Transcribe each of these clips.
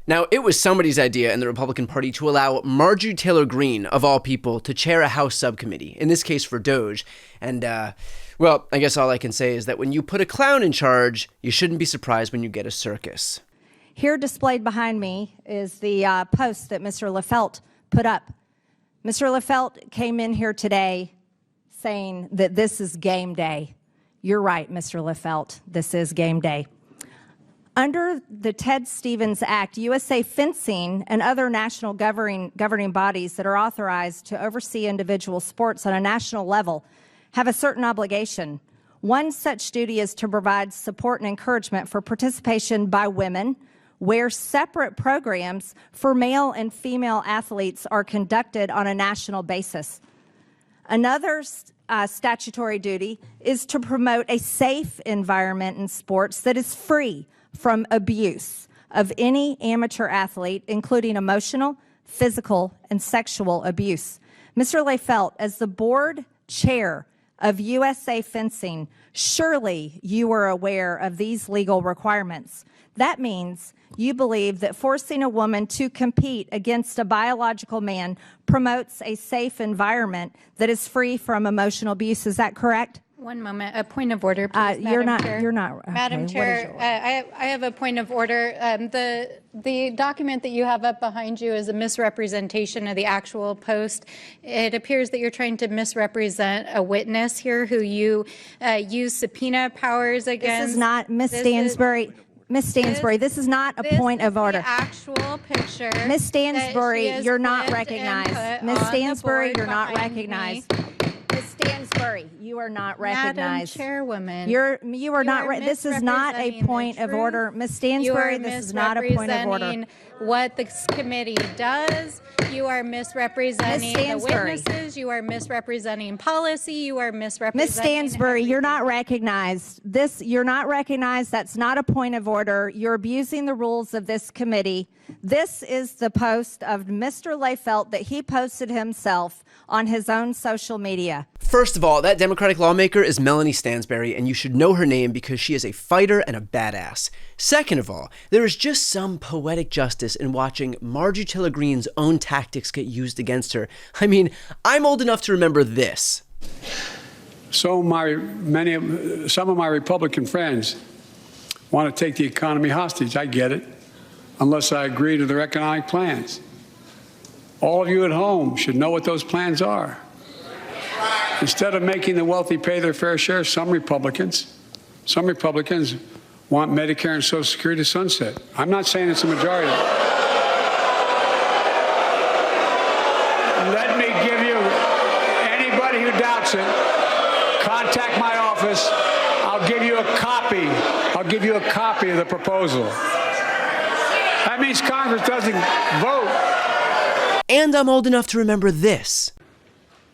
Now, it was somebody's idea in the Republican Party to allow Marjorie Taylor Greene, of all people, to chair a House subcommittee, in this case for Doge. And, well, I guess all I can say is that when you put a clown in charge, you shouldn't be surprised when you get a circus. Here displayed behind me is the post that Mr. Lefelt put up. Mr. Lefelt came in here today saying that this is game day. You're right, Mr. Lefelt, this is game day. Under the Ted Stevens Act, USA Fencing and other national governing bodies that are authorized to oversee individual sports on a national level have a certain obligation. One such duty is to provide support and encouragement for participation by women, where separate programs for male and female athletes are conducted on a national basis. Another statutory duty is to promote a safe environment in sports that is free from abuse of any amateur athlete, including emotional, physical, and sexual abuse. Mr. Lefelt, as the board chair of USA Fencing, surely you are aware of these legal requirements. That means you believe that forcing a woman to compete against a biological man promotes a safe environment that is free from emotional abuse. Is that correct? One moment. A point of order, please, Madam Chair. You're not. Okay, Madam Chair, I have a point of order. The document that you have up behind you is a misrepresentation of the actual post. It appears that you're trying to misrepresent a witness here who you use subpoena powers against. This is not Ms. Stansbury. Ms. Stansbury, this is not a point of order. The actual picture. Ms. Stansbury, you're not recognized. Ms. Stansbury, you're not recognized. Ms. Stansbury, you are not recognized. Madam Chairwoman. You are not. This is not a point of order. Ms. Stansbury, this is not a point of order. What this committee does. You are misrepresenting the witnesses. You are misrepresenting policy. You are misrepresenting. Ms. Stansbury, you're not recognized. You're not recognized. That's not a point of order. You're abusing the rules of this committee. This is the post of Mr. Lefelt that he posted himself on his own social media. First of all, that Democratic lawmaker is Melanie Stansbury, and you should know her name because she is a fighter and a badass. Second of all, there is just some poetic justice in watching Marjorie Taylor Greene's own tactics get used against her. I mean, I'm old enough to remember this. Some of my Republican friends want to take the economy hostage. I get it, unless I agree to their economic plans. All of you at home should know what those plans are. Instead of making the wealthy pay their fair share, some Republicans want Medicare and Social Security to sunset. I'm not saying it's a majority. Let me give you, anybody who doubts it, contact my office. I'll give you a copy. I'll give you a copy of the proposal. That means Congress doesn't vote. And I'm old enough to remember this.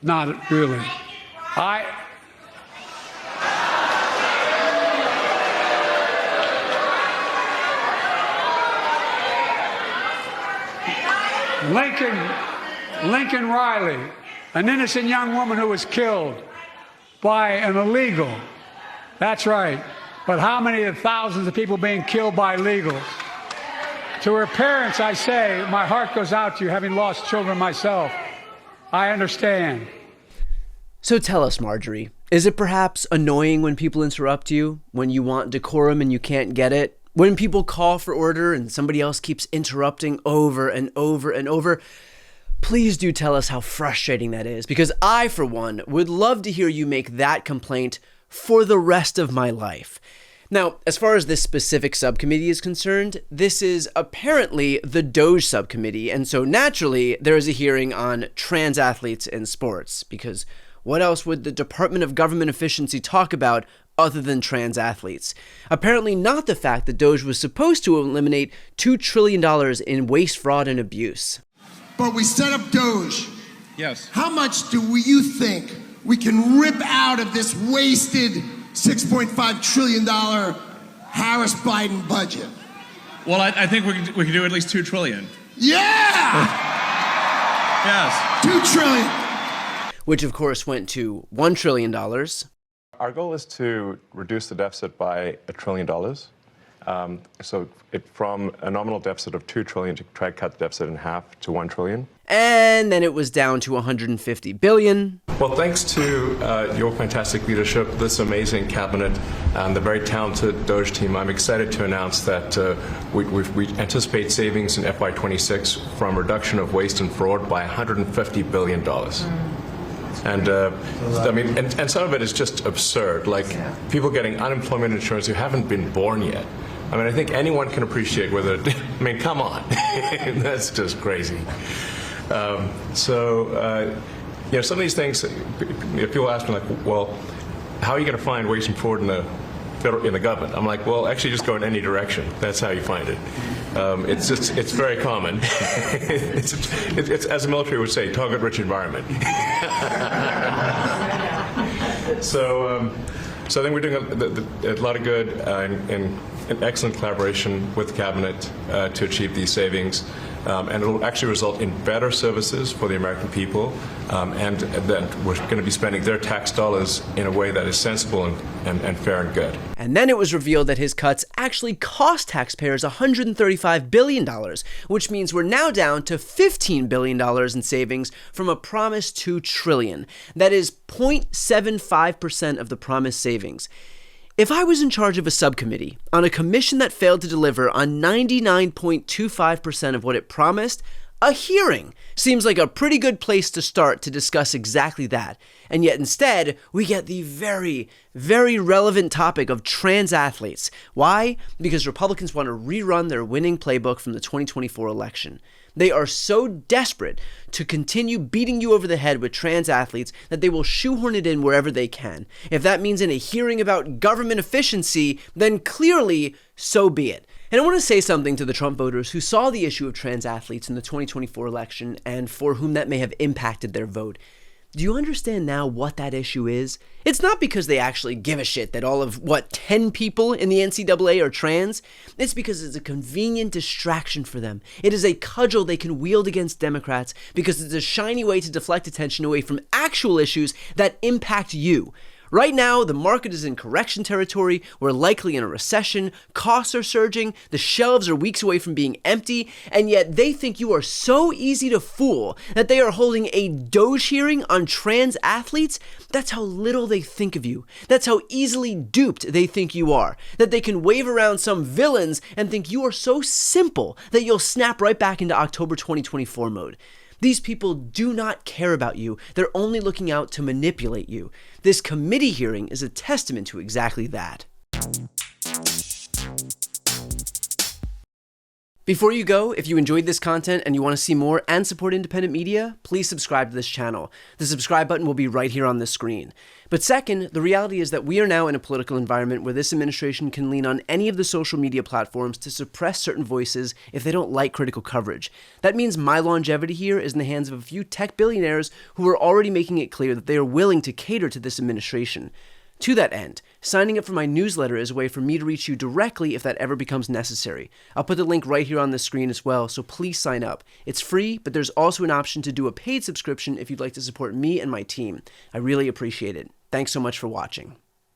Not really. Lincoln Riley, an innocent young woman who was killed by an illegal. That's right. But how many of the thousands of people being killed by illegals? To her parents, I say, my heart goes out to you, having lost children myself. I understand. So tell us, Marjorie, is it perhaps annoying when people interrupt you, when you want decorum and you can't get it? When people call for order and somebody else keeps interrupting over and over and over? Please do tell us how frustrating that is, because I, for one, would love to hear you make that complaint for the rest of my life. Now, as far as this specific subcommittee is concerned, this is apparently the Doge subcommittee, and so naturally there is a hearing on trans athletes in sports, because what else would the Department of Government Efficiency talk about other than trans athletes? Apparently not the fact that Doge was supposed to eliminate $2 trillion in waste, fraud, and abuse. But we set up Doge. Yes. How much do you think we can rip out of this wasted $6.5 trillion Harris-Biden budget? Well, I think we can do at least $2 trillion. Yeah! Yes. $2 trillion. Which, of course, went to $1 trillion. Our goal is to reduce the deficit by $1 trillion. From a nominal deficit of $2 trillion to try to cut the deficit in half to $1 trillion. And then it was down to $150 billion. Well, thanks to your fantastic leadership, this amazing cabinet, and the very talented Doge team, I'm excited to announce that we anticipate savings in FY26 from reduction of waste and fraud by $150 billion. And and some of it is just absurd, like people getting unemployment insurance who haven't been born yet. I mean, I think anyone can appreciate whether, come on, that's just crazy. Some of these things, people ask me, like, well, how are you going to find waste and fraud in the government? I'm like, well, actually just go in any direction. That's how you find it. It's very common. it's, as the military would say, target-rich environment. So I think we're doing a lot of good in excellent collaboration with the cabinet to achieve these savings. And it will actually result in better services for the American people, and that we're going to be spending their tax dollars in a way that is sensible and fair and good. And then it was revealed that his cuts actually cost taxpayers $135 billion, which means we're now down to $15 billion in savings from a promised $2 trillion. That is 0.75% of the promised savings. If I was in charge of a subcommittee on a commission that failed to deliver on 99.25% of what it promised, a hearing seems like a pretty good place to start to discuss exactly that. And yet instead, we get the very, very relevant topic of trans athletes. Why? Because Republicans want to rerun their winning playbook from the 2024 election. They are so desperate to continue beating you over the head with trans athletes that they will shoehorn it in wherever they can. If that means in a hearing about government efficiency, then clearly, so be it. And I want to say something to the Trump voters who saw the issue of trans athletes in the 2024 election and for whom that may have impacted their vote. Do you understand now what that issue is? It's not because they actually give a shit that all of, 10 people in the NCAA are trans? It's because it's a convenient distraction for them. It is a cudgel they can wield against Democrats because it's a shiny way to deflect attention away from actual issues that impact you. Right now, the market is in correction territory, we're likely in a recession, costs are surging, the shelves are weeks away from being empty, and yet they think you are so easy to fool that they are holding a Doge hearing on trans athletes? That's how little they think of you. That's how easily duped they think you are. That they can wave around some villains and think you are so simple that you'll snap right back into October 2024 mode. These people do not care about you. They're only looking out to manipulate you. This committee hearing is a testament to exactly that. Before you go, if you enjoyed this content and you want to see more and support independent media, please subscribe to this channel. The subscribe button will be right here on the screen. But second, the reality is that we are now in a political environment where this administration can lean on any of the social media platforms to suppress certain voices if they don't like critical coverage. That means my longevity here is in the hands of a few tech billionaires who are already making it clear that they are willing to cater to this administration. To that end, signing up for my newsletter is a way for me to reach you directly if that ever becomes necessary. I'll put the link right here on the screen as well, so please sign up. It's free, but there's also an option to do a paid subscription if you'd like to support me and my team. I really appreciate it. Thanks so much for watching.